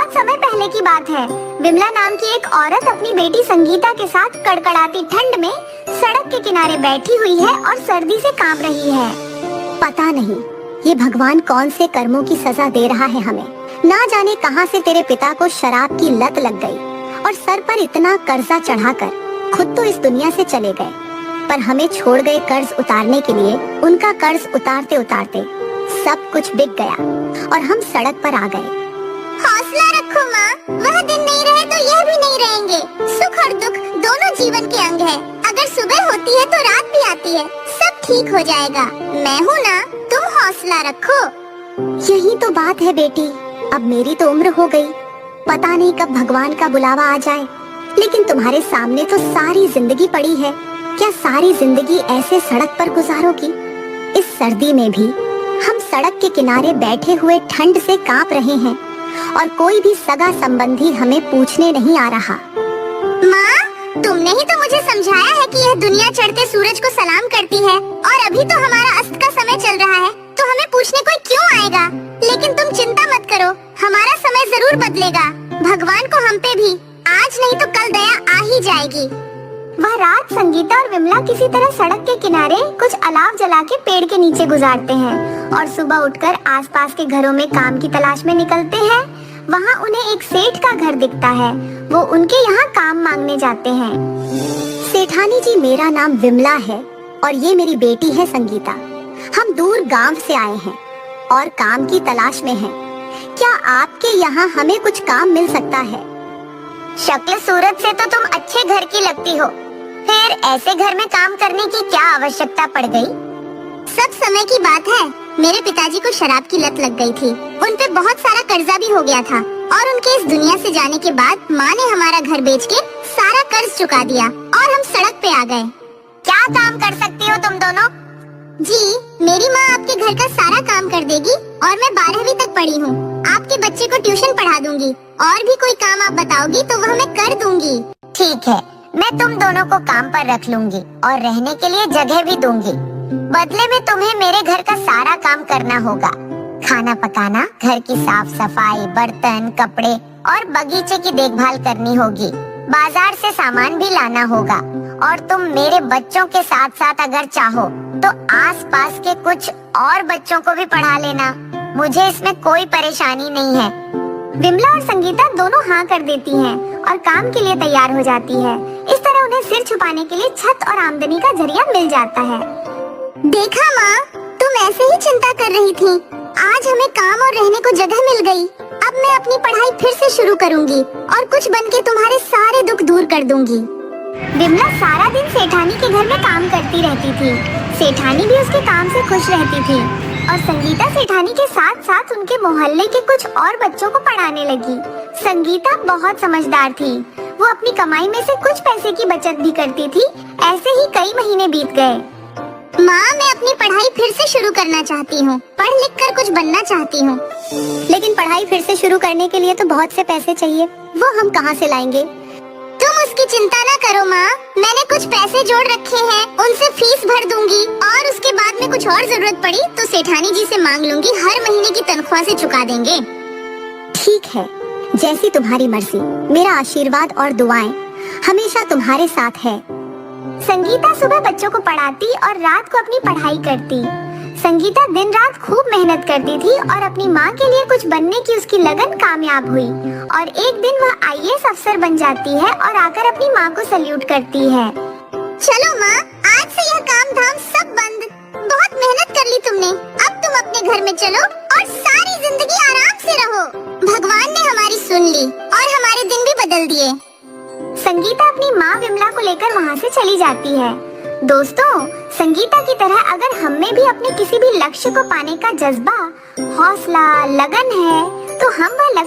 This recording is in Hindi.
बहुत समय पहले की बात है। विमला नाम की एक औरत अपनी बेटी संगीता के साथ कड़कड़ाती ठंड में सड़क के किनारे बैठी हुई है और सर्दी से कांप रही है। पता नहीं ये भगवान कौन से कर्मों की सजा दे रहा है हमें। ना जाने कहां से तेरे पिता को शराब की लत लग गई और सर पर इतना कर्जा चढ़ाकर खुद तो इस दुनिया से चले गए, पर हमें छोड़ गए कर्ज उतारने के लिए। उनका कर्ज उतारते उतारते सब कुछ बिक गया और हम सड़क पर आ गए। हौसला रखो माँ, वह दिन नहीं रहे तो यह भी नहीं रहेंगे। सुख और दुख दोनों जीवन के अंग है। अगर सुबह होती है तो रात भी आती है, सब ठीक हो जाएगा। मैं हूँ ना, तुम हौसला रखो। यही तो बात है बेटी, अब मेरी तो उम्र हो गई, पता नहीं कब भगवान का बुलावा आ जाए। लेकिन तुम्हारे सामने तो सारी जिंदगी पड़ी है, क्या सारी जिंदगी ऐसे सड़क पर गुजारोगी? इस सर्दी में भी हम सड़क के किनारे बैठे हुए ठंड से कांप रहे हैं और कोई भी सगा संबंधी हमें पूछने नहीं आ रहा। माँ, तुमने ही तो मुझे समझाया है कि यह दुनिया चढ़ते सूरज को सलाम करती है और अभी तो हमारा अस्त का समय चल रहा है, तो हमें पूछने कोई क्यों आएगा? लेकिन तुम चिंता मत करो, हमारा समय जरूर बदलेगा। भगवान को हम पे भी आज नहीं तो कल दया आ ही जाएगी। वह रात संगीता और विमला किसी तरह सड़क के किनारे कुछ अलाव जला के पेड़ के नीचे गुजारते हैं और सुबह उठकर आसपास के घरों में काम की तलाश में निकलते हैं। वहाँ उन्हें एक सेठ का घर दिखता है, वो उनके यहाँ काम मांगने जाते हैं। सेठानी जी, मेरा नाम विमला है और ये मेरी बेटी है संगीता। हम दूर गांव से आए हैं और काम की तलाश में हैं। क्या आपके यहाँ हमें कुछ काम मिल सकता है? शक्ल सूरत से तो तुम अच्छे घर की लगती हो, फिर ऐसे घर में काम करने की क्या आवश्यकता पड़ गई? सब समय की बात है, मेरे पिताजी को शराब की लत लग गई थी। उन पे बहुत सारा कर्जा भी हो गया था और उनके इस दुनिया से जाने के बाद माँ ने हमारा घर बेच के सारा कर्ज चुका दिया और हम सड़क पे आ गए। क्या काम कर सकती हो तुम दोनों? जी, मेरी माँ आपके घर का सारा काम कर देगी और मैं 12वीं तक पढ़ी हूँ। आपके बच्चे को ट्यूशन पढ़ा दूंगी और भी कोई काम आप बताओगी तो वह मैं कर दूंगी। ठीक है, मैं तुम दोनों को काम पर रख लूंगी और रहने के लिए जगह भी दूंगी। बदले में तुम्हें मेरे घर का सारा काम करना होगा। खाना पकाना, घर की साफ सफाई, बर्तन, कपड़े और बगीचे की देखभाल करनी होगी। बाजार से सामान भी लाना होगा और तुम मेरे बच्चों के साथ साथ अगर चाहो तो आसपास के कुछ और बच्चों को भी पढ़ा लेना। मुझे इसमें कोई परेशानी नहीं है। विमला और संगीता दोनों हाँ कर देती हैं और काम के लिए तैयार हो जाती है। इस तरह उन्हें सिर छुपाने के लिए छत और आमदनी का जरिया मिल जाता है। देखा माँ, तुम ऐसे ही चिंता कर रही थी। आज हमें काम और रहने को जगह मिल गई। अब मैं अपनी पढ़ाई फिर से शुरू करूँगी और कुछ बन के तुम्हारे सारे दुख दूर कर दूंगी। विमला सारा दिन सेठानी के घर में काम करती रहती थी। सेठानी भी उसके काम से खुश रहती थी और संगीता सेठानी के साथ साथ उनके मोहल्ले के कुछ और बच्चों को पढ़ाने लगी। संगीता बहुत समझदार थी, वो अपनी कमाई में से कुछ पैसे की बचत भी करती थी। ऐसे ही कई महीने बीत गए। माँ, मैं अपनी पढ़ाई फिर से शुरू करना चाहती हूँ, पढ़ लिख कर कुछ बनना चाहती हूँ। लेकिन पढ़ाई फिर से शुरू करने के लिए तो बहुत से पैसे चाहिए, वो हम कहाँ से लाएंगे? तुम उसकी चिंता न करो माँ, मैंने कुछ पैसे जोड़ रखे हैं, उनसे फीस भर दूंगी और उसके बाद में कुछ और जरूरत पड़ी तो सेठानी जी से मांग लूंगी, हर महीने की तनख्वाह से चुका देंगे। ठीक है, जैसी तुम्हारी मर्जी। मेरा आशीर्वाद और दुआएं हमेशा तुम्हारे साथ है। संगीता सुबह बच्चों को पढ़ाती और रात को अपनी पढ़ाई करती। संगीता दिन रात खूब मेहनत करती थी और अपनी माँ के लिए कुछ बनने की उसकी लगन कामयाब हुई और एक दिन वह आईएएस अफसर बन जाती है और आकर अपनी माँ को सैल्यूट करती है। चलो माँ, आज से यह काम धाम सब बंद। बहुत मेहनत कर ली तुमने, अब तुम अपने घर में चलो और सारी जिंदगी आराम से रहो। भगवान ने हमारी सुन ली और हमारे दिन भी बदल दिए। संगीता अपनी माँ विमला को लेकर वहाँ से चली जाती है। दोस्तों, संगीता की तरह अगर हम में भी अपने किसी भी लक्ष्य को पाने का जज्बा, हौसला, लगन है तो हम वह